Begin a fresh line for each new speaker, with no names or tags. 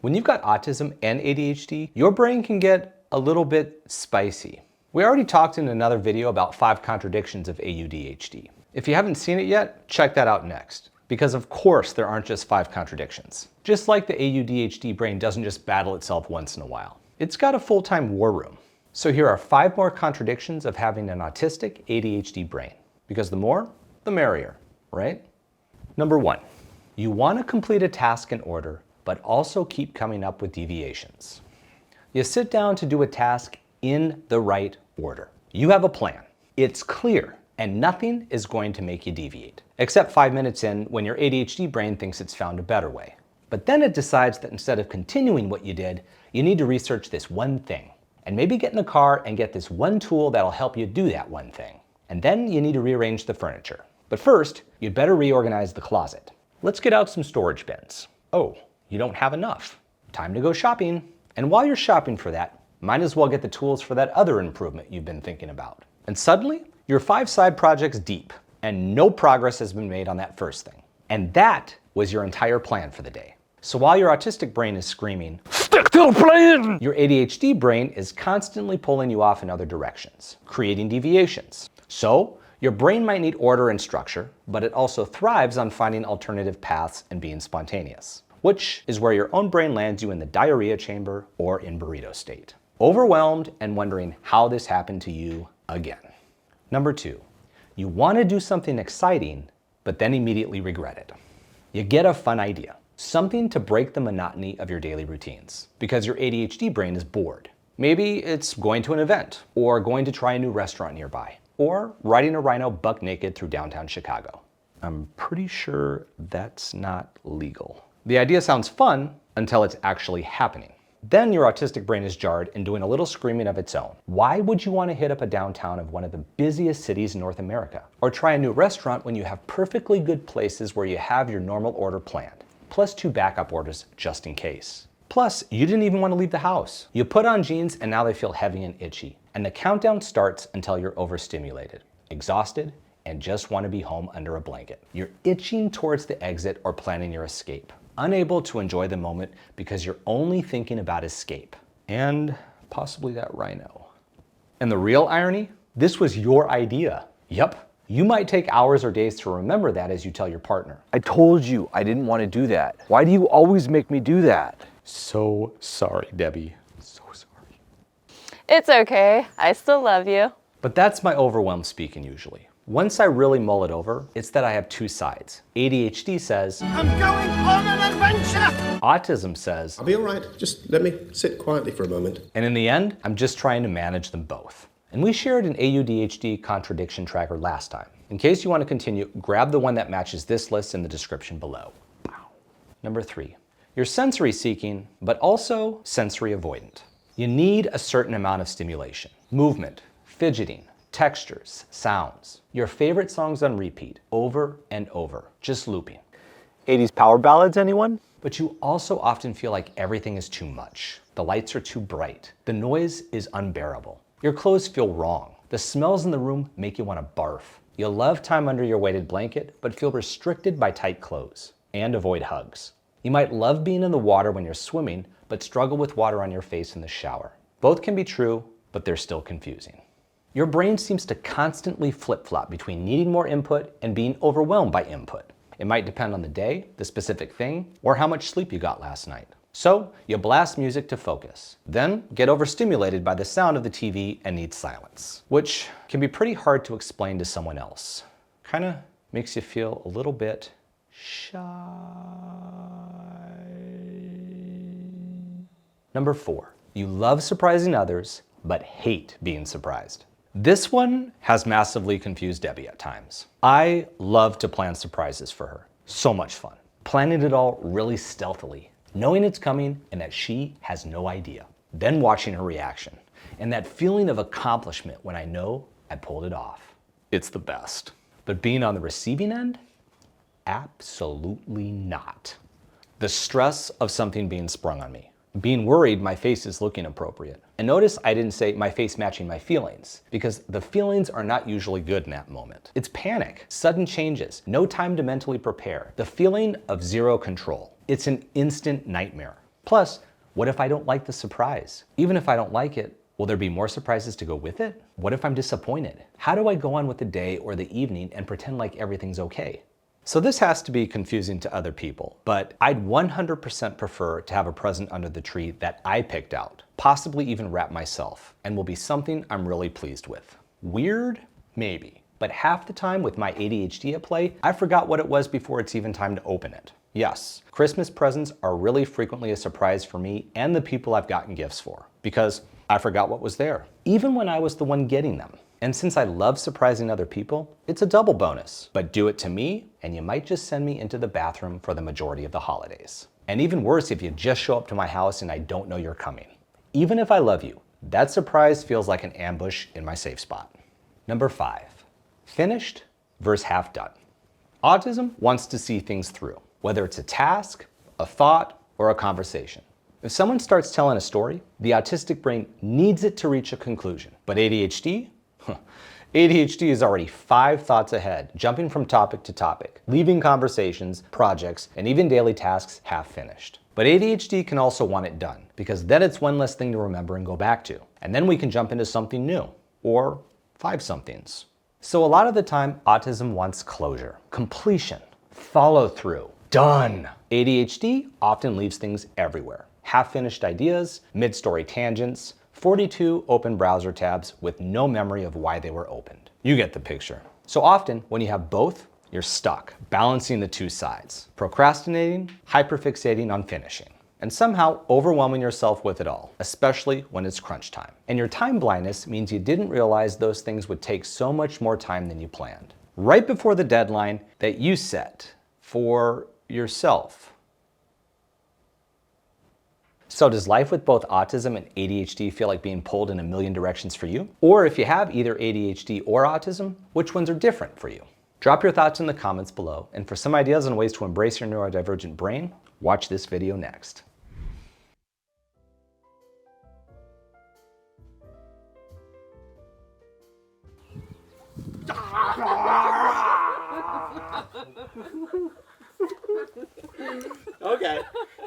When you've got autism and ADHD, your brain can get a little bit spicy. We already talked in another video about 5 contradictions of ADHD. If you haven't seen it yet, check that out next. Because of course there aren't just 5 contradictions. Just like the ADHD brain doesn't just battle itself once in a while. It's got a full-time war room. So here are 5 more contradictions of having an autistic ADHD brain. Because the more, the merrier, right? Number 1, you want to complete a task in order, but also keep coming up with deviations. You sit down to do a task in the right order. You have a plan. It's clear, and nothing is going to make you deviate. Except 5 minutes in when your ADHD brain thinks it's found a better way. But then it decides that instead of continuing what you did, you need to research this one thing. And maybe get in the car and get this one tool that'll help you do that one thing. And then you need to rearrange the furniture. But first, you'd better reorganize the closet. Let's get out some storage bins. Oh, you don't have enough. Time to go shopping. And while you're shopping for that, might as well get the tools for that other improvement you've been thinking about. And suddenly, you're 5 side projects deep, and no progress has been made on that first thing. And that was your entire plan for the day. So while your autistic brain is screaming, "Stick to the plan!" your ADHD brain is constantly pulling you off in other directions, creating deviations. So your brain might need order and structure, but it also thrives on finding alternative paths and being spontaneous, which is where your own brain lands you in the diarrhea chamber or in burrito state, overwhelmed and wondering how this happened to you again. Number 2, you want to do something exciting, but then immediately regret it. You get a fun idea. Something to break the monotony of your daily routines because your ADHD brain is bored. Maybe it's going to an event or going to try a new restaurant nearby or riding a rhino buck naked through downtown Chicago. I'm pretty sure that's not legal. The idea sounds fun until it's actually happening. Then your autistic brain is jarred and doing a little screaming of its own. Why would you want to hit up a downtown of one of the busiest cities in North America? Or try a new restaurant when you have perfectly good places where you have your normal order planned? Plus 2 backup orders just in case. Plus, you didn't even want to leave the house. You put on jeans and now they feel heavy and itchy. And the countdown starts until you're overstimulated, exhausted, and just want to be home under a blanket. You're itching towards the exit or planning your escape, unable to enjoy the moment because you're only thinking about escape. And possibly that rhino. And the real irony? This was your idea. Yup. You might take hours or days to remember that as you tell your partner.
I told you I didn't want to do that. Why do you always make me do that?
So sorry, Debbie. So sorry.
It's okay. I still love you.
But that's my overwhelmed speaking usually. Once I really mull it over, it's that I have 2 sides. ADHD says, "I'm going on an adventure!" Autism says,
"I'll be all right. Just let me sit quietly for a moment."
And in the end, I'm just trying to manage them both. And we shared an ADHD contradiction tracker last time. In case you want to continue, grab the one that matches this list in the description below. Number 3, you're sensory seeking, but also sensory avoidant. You need a certain amount of stimulation, movement, fidgeting, textures, sounds. Your favorite songs on repeat, over and over, just looping.
80s power ballads, anyone?
But you also often feel like everything is too much. The lights are too bright. The noise is unbearable. Your clothes feel wrong. The smells in the room make you want to barf. You love time under your weighted blanket, but feel restricted by tight clothes and avoid hugs. You might love being in the water when you're swimming, but struggle with water on your face in the shower. Both can be true, but they're still confusing. Your brain seems to constantly flip-flop between needing more input and being overwhelmed by input. It might depend on the day, the specific thing, or how much sleep you got last night. So you blast music to focus, then get overstimulated by the sound of the TV and need silence, which can be pretty hard to explain to someone else. Kinda makes you feel a little bit shy. Number 4, you love surprising others, but hate being surprised. This one has massively confused Debbie at times. I love to plan surprises for her. So much fun. Planning it all really stealthily, knowing it's coming and that she has no idea. Then watching her reaction and that feeling of accomplishment when I know I pulled it off. It's the best. But being on the receiving end? Absolutely not. The stress of something being sprung on me. Being worried my face is looking appropriate. And notice I didn't say my face matching my feelings, because the feelings are not usually good in that moment. It's panic, sudden changes, no time to mentally prepare, the feeling of zero control. It's an instant nightmare. Plus, what if I don't like the surprise? Even if I don't like it, will there be more surprises to go with it? What if I'm disappointed? How do I go on with the day or the evening and pretend like everything's okay? So this has to be confusing to other people, but I'd 100% prefer to have a present under the tree that I picked out, possibly even wrap myself, and will be something I'm really pleased with. Weird? Maybe. But half the time with my ADHD at play, I forgot what it was before it's even time to open it. Yes, Christmas presents are really frequently a surprise for me and the people I've gotten gifts for, because I forgot what was there, even when I was the one getting them. And since I love surprising other people, it's a double bonus. But do it to me, and you might just send me into the bathroom for the majority of the holidays. And even worse if you just show up to my house and I don't know you're coming. Even if I love you, that surprise feels like an ambush in my safe spot. Number 5, finished versus half done. Autism wants to see things through, whether it's a task, a thought, or a conversation. If someone starts telling a story, the autistic brain needs it to reach a conclusion. But ADHD? ADHD is already 5 thoughts ahead, jumping from topic to topic, leaving conversations, projects, and even daily tasks half finished. But ADHD can also want it done, because then it's one less thing to remember and go back to. And then we can jump into something new, or 5 somethings. So a lot of the time, autism wants closure, completion, follow through, done. ADHD often leaves things everywhere. Half-finished ideas, mid-story tangents, 42 open browser tabs with no memory of why they were opened. You get the picture. So often, when you have both, you're stuck, balancing the 2 sides, procrastinating, hyperfixating on finishing, and somehow overwhelming yourself with it all, especially when it's crunch time. And your time blindness means you didn't realize those things would take so much more time than you planned. Right before the deadline that you set for yourself. So does life with both autism and ADHD feel like being pulled in a million directions for you? Or if you have either ADHD or autism, which ones are different for you? Drop your thoughts in the comments below, and for some ideas on ways to embrace your neurodivergent brain, watch this video next.
Okay.